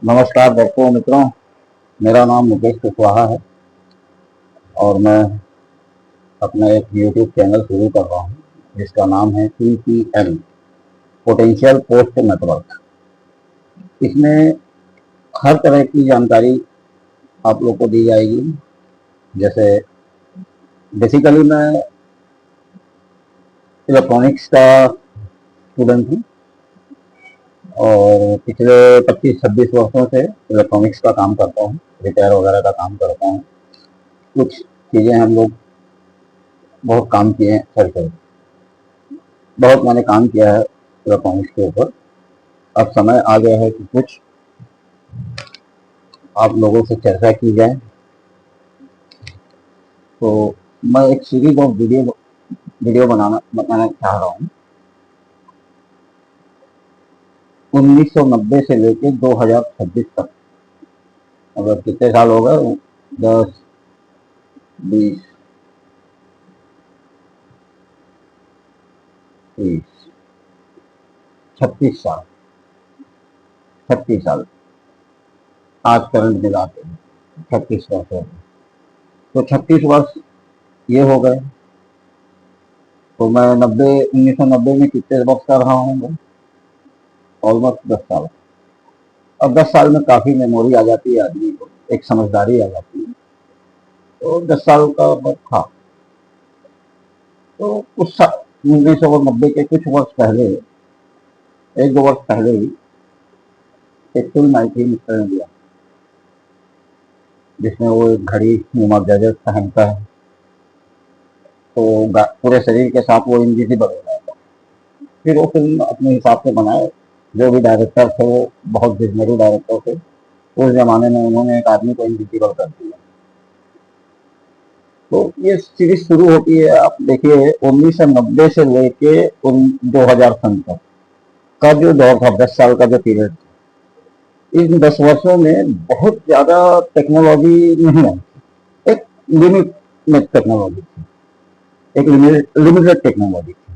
नमस्कार दर्शकों मित्रों, मेरा नाम मुकेश कुशवाहा है और मैं अपना एक यूट्यूब चैनल शुरू कर रहा हूँ जिसका नाम है PPN पोटेंशियल पोस्ट नेटवर्क। इसमें हर तरह की जानकारी आप लोग को दी जाएगी। जैसे बेसिकली मैं इलेक्ट्रॉनिक्स का स्टूडेंट हूँ और पिछले 25-26 वर्षों से इलेक्ट्रॉनिक्स का काम करता हूँ, रिपेयर वगैरह का काम करता हूँ। कुछ चीज़ें हम लोग बहुत काम किए हैं, सर बहुत मैंने काम किया है इलेक्ट्रॉनिक्स के ऊपर। अब समय आ गया है कि कुछ आप लोगों से चर्चा की जाए। तो मैं एक सीरीज ऑफ वीडियो बनाना चाह रहा हूँ। 1990 से लेके 2026 तक, अगर कितने साल हो गए, 10, 20, 30, 36 साल, 36 साल आज करंट मिलाते हैं 36 वर्ष हो गए। तो 36 वर्ष ये हो गए। तो मैं 1990 में कितने वर्ष कर रहा हूँ, ऑलमोस्ट 10 साल। अब 10 साल में काफी मेमोरी आ जाती है आदमी को, एक समझदारी आ जाती है। तो 10 साल का वक्त था। तो उस 1990 के कुछ वर्ष पहले, 1-2 वर्ष पहले ही एक फिल्म आई थी मिस्टर इंडिया, जिसमें वो एक घड़ी नुमा गैजेट पहनता है तो पूरे शरीर के साथ वो इनविजिबल हो जाता है। फिर वो फिल्म अपने हिसाब से बनाए। जो भी डायरेक्टर थे वो बहुत विजनरी डायरेक्टर थे। उस जमाने में उन्होंने एक आदमी को इनविजिबल कर दिया। तो ये सीरीज शुरू होती है, आप देखिए 1990 से लेके 2000 सन तक का जो दौर था, 10 साल का जो पीरियड, इन 10 वर्षों में बहुत ज्यादा टेक्नोलॉजी नहीं है। एक लिमिट में टेक्नोलॉजी थी, एक लिमिटेड टेक्नोलॉजी थी।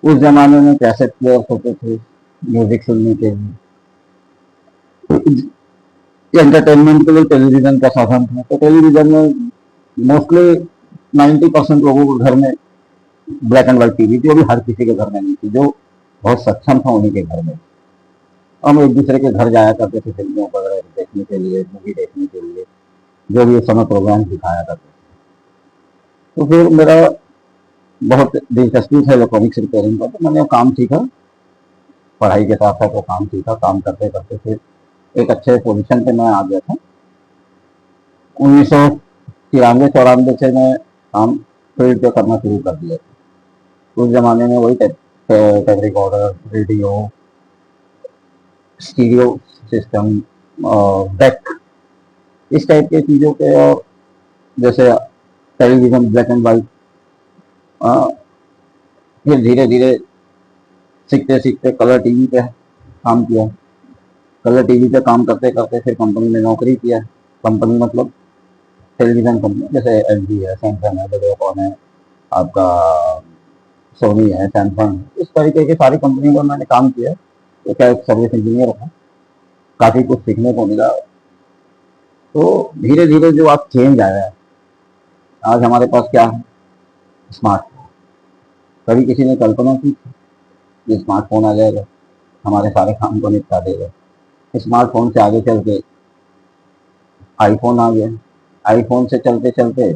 उस जमाने में कैसेट प्लेयर्स होते थे म्यूजिक सुनने के लिए, एंटरटेनमेंट के लिए टेलीविजन का साधन था। तो टेलीविजन में मोस्टली 90% लोगों के घर में ब्लैक एंड व्हाइट टीवी थी, वो भी हर किसी के घर में नहीं थी। जो बहुत सक्षम था उन्हीं के घर में। हम एक दूसरे के घर जाया करते थे फिल्मों वगैरह देखने के लिए, मूवी देखने के लिए, जो भी उस समय प्रोग्राम दिखाया करते थे। तो फिर मेरा बहुत दिलचस्पी था इलेक्ट्रॉनिक्स रिपेयरिंग का, तो मैंने वो काम सीखा। पढ़ाई के साथ साथ वो काम सीखा। काम करते करते फिर एक अच्छे पोजीशन पे मैं आ गया था। 1993-94 से मैं काम फील्ड पे करना शुरू कर दिया था। उस जमाने में वही tape recorder, radio, stereo system, deck, इस टाइप के चीज़ों के, और जैसे टेलीविज़न ब्लैक एंड वाइट। फिर धीरे धीरे सीखते सीखते कलर टीवी पे काम किया। कलर टीवी पे काम करते करते फिर कंपनी में नौकरी किया। कंपनी मतलब टेलीविज़न कंपनी, जैसे LG है, सैमसंग है, वीडियोकॉन है, आपका सोनी है, सैमसंग, इस तरीके की सारी कंपनियों में मैंने काम किया। तो क्या एक सर्विस इंजीनियर था, काफ़ी कुछ सीखने को मिला। तो धीरे धीरे जो आप चेंज आया है, आज हमारे पास क्या है, स्मार्टफोन। कभी किसी ने कल्पना की कि स्मार्टफोन आ जाएगा, हमारे सारे काम को निपटा देगा। स्मार्टफोन से आगे चल के आईफोन आ गया। आईफोन से चलते चलते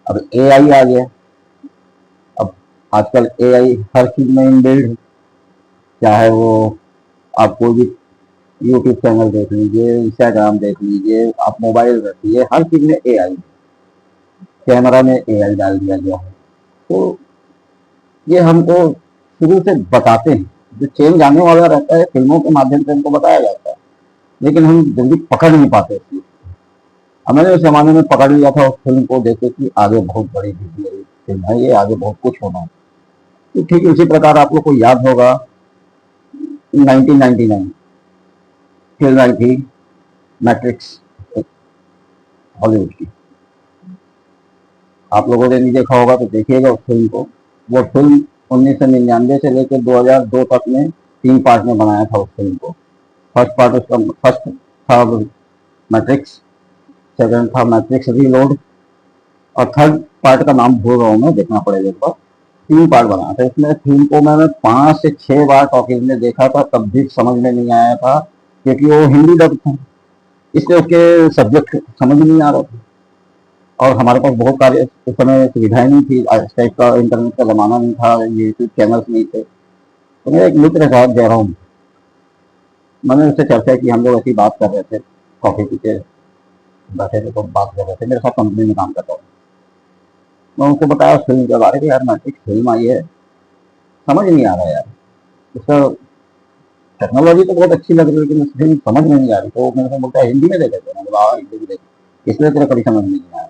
अब AI आ गया। अब आजकल AI हर चीज में इनबिल्ड है। चाहे वो आप कोई भी यूट्यूब चैनल देख लीजिए, इंस्टाग्राम देख लीजिए, आप मोबाइल रखिए, हर चीज में AI, कैमरा में AI डाल दिया गया है। तो ये हमको शुरू से बताते हैं, जो चेंज आने वाला रहता है फिल्मों के माध्यम से हमको बताया जाता है, लेकिन हम जल्दी पकड़ नहीं पाते। मैंने उस जमाने में पकड़ लिया था उस फिल्म को देखे कि आगे बहुत बड़ी फिल्म है ये, आगे बहुत कुछ होना है। तो ठीक उसी प्रकार आप लोग को याद होगा 1999 फिल्म आई थी मैट्रिक्स, हॉलीवुड की। आप लोगों ने नहीं देखा होगा तो देखिएगा उस फिल्म को। वो फिल्म 1999 से लेकर 2002 तक में 3 पार्ट में बनाया था उस फिल्म को। फर्स्ट पार्ट उसका फर्स्ट था मैट्रिक्स, सेकंड था मैट्रिक्स रीलोड, और थर्ड पार्ट का नाम भूल रहा हूँ मैं, देखना पड़ेगा एक बार। 3 पार्ट बना था। इसमें थीम को मैंने 5 से 6 बार टॉकीज में देखा था, तब भी समझ में नहीं आया था, क्योंकि वो हिंदी डब था, इसलिए उसके सब्जेक्ट समझ नहीं आ रहा था। और हमारे पास बहुत सारे उस समय सुविधाएं नहीं थी, इस टाइप का इंटरनेट का जमाना नहीं था, यूट्यूब चैनल्स नहीं थे। तो मेरा एक मित्र था जयराम, मैंने उससे चर्चा की, हम लोग ऐसी बात कर रहे थे, कॉफी पी के बैठे थे तो बात कर रहे थे, मेरे साथ कंपनी में काम करता था। मैं उनको बताया फिल्म के बारे में, यार मैट्रिक्स फिल्म आई है, समझ नहीं आ रहा यार, उसका टेक्नोलॉजी तो बहुत अच्छी लग रही है, लेकिन फिल्म समझ में नहीं आ रही। तो मेरे को बोलता है हिंदी में देखे थे, मैं बोला हिंदी में देखे, इसलिए तेरा कभी समझ में नहीं आया।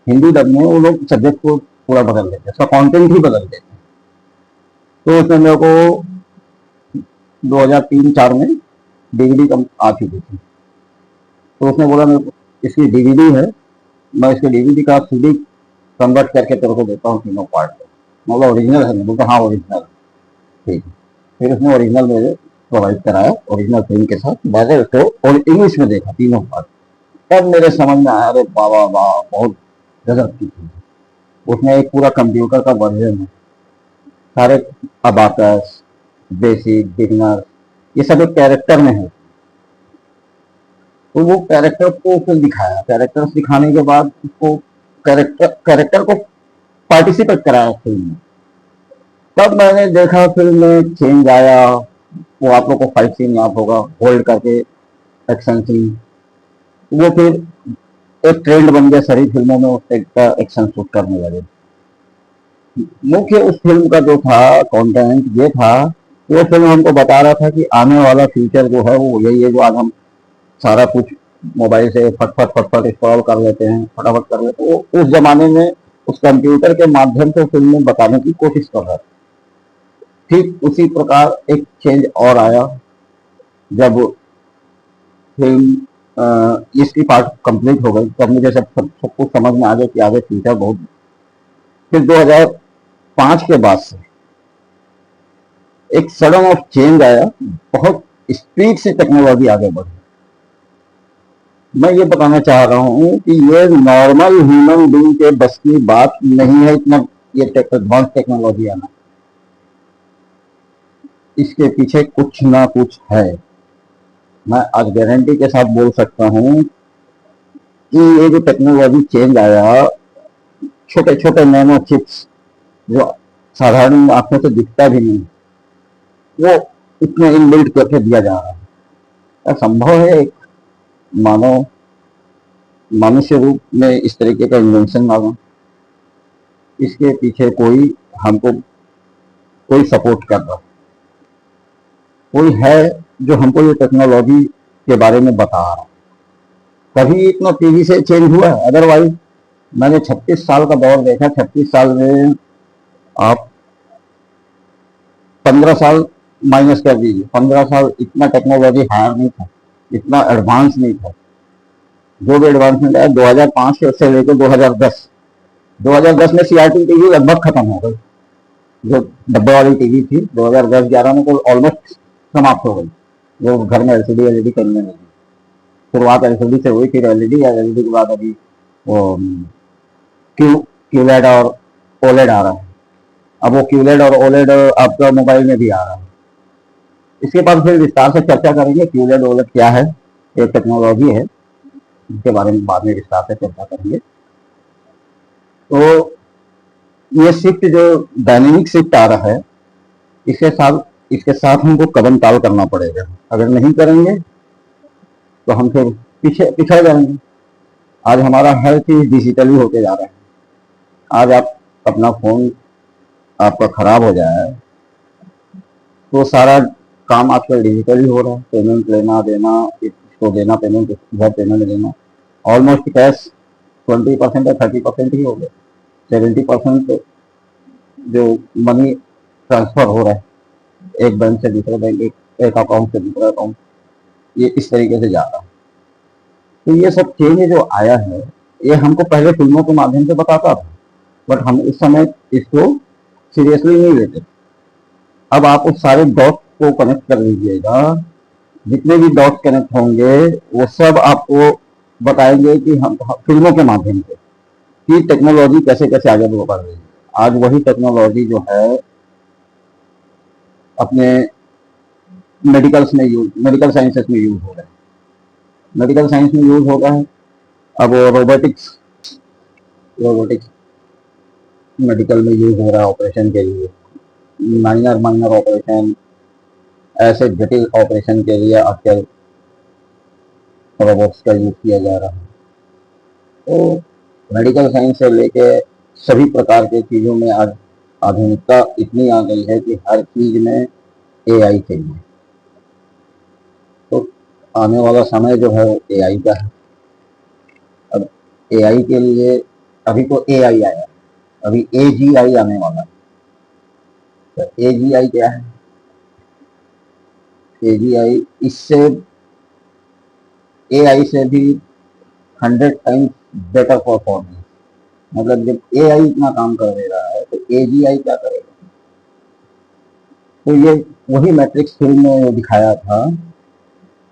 हिंदी डब में वो लोग सब्जेक्ट को पूरा बदल देते, उसका कंटेंट ही बदल देते। तो उसमें मेरे को 2003-4 में डीवीडी कम आ चुकी थी, तो उसने बोला मेरे को इसकी डीवीडी है, मैं इसके डीवीडी का सीडी कन्वर्ट करके तेरे को देता हूँ तीनों पार्ट को। मतलब ओरिजिनल है? बोलता हाँ ओरिजिनल। ठीक, फिर उसने ओरिजिनल मेरे प्रोवाइड कराया, ओरिजिनल फिल्म के साथ। मैंने उसको और इंग्लिश में देखा तीनों पार्ट, तब मेरे समझ में आया, अरे बाबा वाह, बहुत गजब की थी। उसमें एक पूरा कंप्यूटर का वर्जन है, सारे अबाकस, बेसिक, बिगनर, ये सब एक कैरेक्टर में है। तो वो कैरेक्टर को फिर दिखाया, कैरेक्टर्स दिखाने के बाद उसको कैरेक्टर को पार्टिसिपेट कराया फिल्म में। तब मैंने देखा फिल्म में चेंज आया। वो आप लोग को फाइट सीन याद होगा, होल्ड करके एक्शन सीन, वो फिर एक ट्रेंड बन गया सारी फिल्मों में, उस टाइप का एक्शन शूट करने लगे। मुख्य उस फिल्म का जो था कंटेंट ये था, वो फिल्म हमको बता रहा था कि आने वाला फ्यूचर जो है वो यही है, जो आज हम सारा कुछ मोबाइल से फटफट फटफट इंस्टॉल कर लेते हैं, फटाफट कर लेते हैं, वो उस जमाने में उस कंप्यूटर के माध्यम से फिल्म में बताने की कोशिश कर रहा था। ठीक उसी प्रकार एक चेंज और आया जब फिल्म इसकी पार्ट कंप्लीट हो गई, तब मुझे सब कुछ समझ में आ गया कि आगे फ्यूचर बहुत। फिर 2005 के बाद से एक सडन ऑफ चेंज आया, बहुत स्पीड से टेक्नोलॉजी आगे बढ़ी। मैं ये बताना चाह रहा हूँ कि ये नॉर्मल ह्यूमन बीइंग के बस की बात नहीं है, इतना ये एडवांस टेक्नोलॉजी आना, इसके पीछे कुछ ना कुछ है। मैं आज गारंटी के साथ बोल सकता हूँ कि ये जो टेक्नोलॉजी चेंज आया, छोटे छोटे नैनो चिप्स जो साधारण आंखों से दिखता भी नहीं, वो इतने इनबिल्ट करके दिया जा रहा है। क्या संभव है एक मानव मनुष्य रूप में इस तरीके का इन्वेंशन लाना? इसके पीछे कोई हमको कोई सपोर्ट कर रहा, कोई है जो हमको ये टेक्नोलॉजी के बारे में बता रहा। कभी इतना तेजी से चेंज हुआ है? अदरवाइज मैंने 36 साल का दौर देखा, 36 साल में आप 15 साल माइनस कर दीजिए, 15 साल इतना टेक्नोलॉजी हायर नहीं था, इतना एडवांस नहीं था। जो भी एडवांसमेंट आया 2005 से लेकर 2010 में सीआरटी टीवी लगभग खत्म हो गई, जो डब्बे वाली टीवी थी 2010-11 में तो ऑलमोस्ट समाप्त हो गई, जो घर में एलसीडी करने लगी। शुरुआत एलसीडी से हुई, फिर एलईडी, या एलईडी के बाद अभी वो क्यूलेड और ओलेड आ रहा है। अब वो क्यूलेड और ओलेड आपका मोबाइल में भी आ रहा है। इसके बाद फिर विस्तार से चर्चा करेंगे क्यूलेड ओलेड क्या है, एक टेक्नोलॉजी है, इसके बारे में बाद में विस्तार से चर्चा करेंगे। तो ये शिफ्ट जो डायनेमिक शिफ्ट आ रहा है, इसके साथ हमको कदम ताल करना पड़ेगा। अगर नहीं करेंगे तो हम फिर पीछे पिछड़ जाएंगे। आज हमारा हर चीज डिजिटली होते जा रहा है। आज आप अपना फोन आपका खराब हो जाए तो सारा काम आजकल डिजिटली हो रहा है, पेमेंट लेना देना, इसको देना पेमेंट, इधर पेमेंट देना, ऑलमोस्ट कैश 20% या 30% ही हो गया। 70% जो मनी ट्रांसफर हो रहा है एक बैंक से दूसरे बैंक, एक अकाउंट से दूसरा अकाउंट, ये इस तरीके से जा रहा है। तो ये सब चेंज जो आया है, ये हमको पहले फिल्मों के माध्यम से बताता था, बट हम उस समय इसको सीरियसली नहीं लेते। अब आप उस सारे डॉट को कनेक्ट कर लीजिएगा जितने भी डॉट्स कनेक्ट होंगे वो सब आपको बताएंगे कि हम फिल्मों के माध्यम से कि टेक्नोलॉजी कैसे कैसे आगे बढ़ रही है। आज वही टेक्नोलॉजी जो है अपने मेडिकल साइंसेस में यूज हो रहा है, मेडिकल साइंस में यूज हो रहा है। अब रोबोटिक्स रोबोटिक्स मेडिकल में यूज हो रहा है ऑपरेशन के लिए, माइनर माइनर ऑपरेशन, ऐसे जटिल ऑपरेशन के लिए आजकल रोबोट्स का यूज किया जा रहा है। तो मेडिकल साइंस से लेके सभी प्रकार के चीज़ों में आज आधुनिकता इतनी आ गई है कि हर चीज में एआई चाहिए। तो आने वाला समय जो है वो एआई का है। अब एआई के लिए अभी तो एआई आया, अभी एजीआई आने वाला है। तो एजीआई क्या है? एजीआई इससे एआई से भी 100 टाइम्स बेटर परफॉर्मेंस। मतलब जब एआई इतना काम कर दे रहा है तो एजीआई क्या करेगा? तो ये वही मैट्रिक्स फिल्म में दिखाया था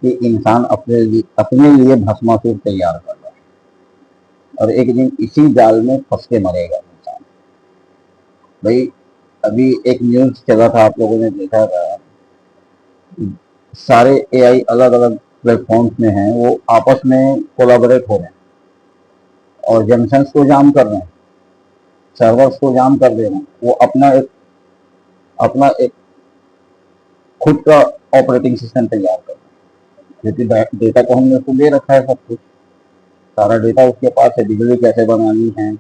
कि इंसान अपने लिए भस्मासुर तैयार कर रहा है और एक दिन इसी जाल में फंस के मरेगा इंसान। भाई अभी एक न्यूज चला था, आप लोगों ने देखा था, सारे एआई अलग अलग प्लेटफॉर्म्स में हैं, वो आपस में कोलाबोरेट हो रहे हैं और जंक्शंस को जाम कर रहे हैं, सर्वर्स को जाम कर दे रहे हैं। वो अपना एक खुद का ऑपरेटिंग सिस्टम तैयार कर रहे हैं, क्योंकि डेटा को हमने उसको दे रखा है, सब कुछ सारा डेटा उसके पास है। बिजली कैसे बनानी है,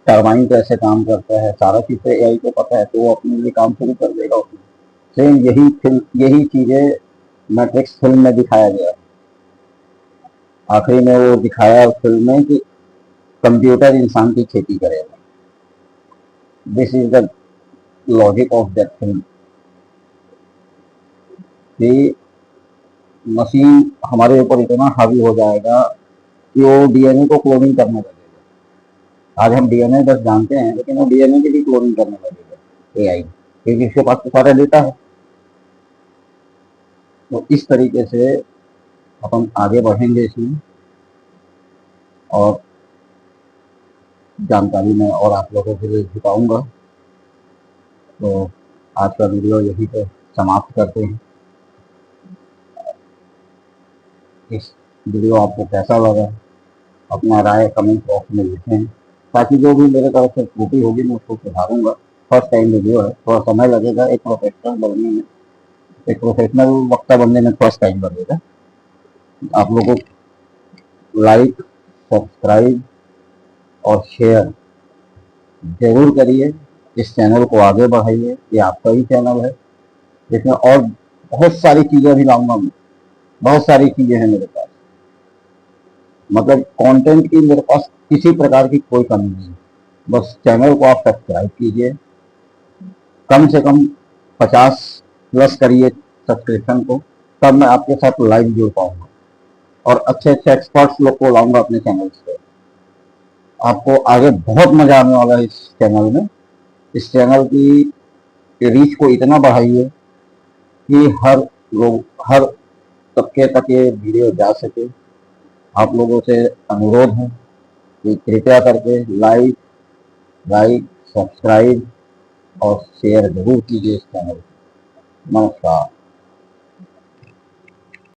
टरबाइन कैसे काम करता है, सारा चीज़ तो एआई को पता है, तो वो अपने लिए काम शुरू कर देगा उसमें। सेम यही चीज़ें मैट्रिक्स फिल्म में दिखाया गया है। आखिरी में वो दिखाया फिल्म में कि कंप्यूटर इंसान की खेती करेगा। This is the logic of that film कि मशीन हमारे ऊपर इतना हावी हो जाएगा कि वो डीएनए को क्लोनिंग करने लगेगा। आज हम डीएनए बस जानते हैं, लेकिन वो डीएनए की भी क्लोनिंग करने लगेगा एआई, क्योंकि इसके पास तो सारा डेटा है। तो इस तरीके से अपन आगे बढ़ेंगे इसमें, और जानकारी मैं और आप लोगों के लिए जुटाऊंगा। तो आज का वीडियो यही पे समाप्त करते हैं। इस वीडियो आपको कैसा लगा अपना राय कमेंट बॉक्स में लिखें, ताकि जो भी मेरे तरफ से त्रुटि होगी मैं उसको सुधारूंगा। फर्स्ट टाइम वीडियो है, थोड़ा समय लगेगा एक प्रोफेशनल बनने में, एक प्रोफेशनल वक्ता बनने में फर्स्ट टाइम लगेगा। आप लोगों को लाइक, सब्सक्राइब और शेयर जरूर करिए, इस चैनल को आगे बढ़ाइए। ये आपका ही चैनल है, इसमें और बहुत सारी चीज़ें भी लाऊंगा मैं, बहुत सारी चीज़ें हैं मेरे पास। मतलब कंटेंट की मेरे पास किसी प्रकार की कोई कमी नहीं। बस चैनल को आप सब्सक्राइब कीजिए, कम से कम 50+ करिए सब्सक्रिप्शन को, तब मैं आपके साथ लाइव जुड़ पाऊंगा और अच्छे अच्छे एक्सपर्ट्स लोग को लाऊंगा अपने चैनल पे। आपको आगे बहुत मजा आने वाला है इस चैनल में। इस चैनल की रीच को इतना बढ़ाइए कि हर तबके तक ये वीडियो जा सके। आप लोगों से अनुरोध है कि कृपया करके लाइक, सब्सक्राइब और शेयर जरूर कीजिए इस चैनल को। नमस्कार।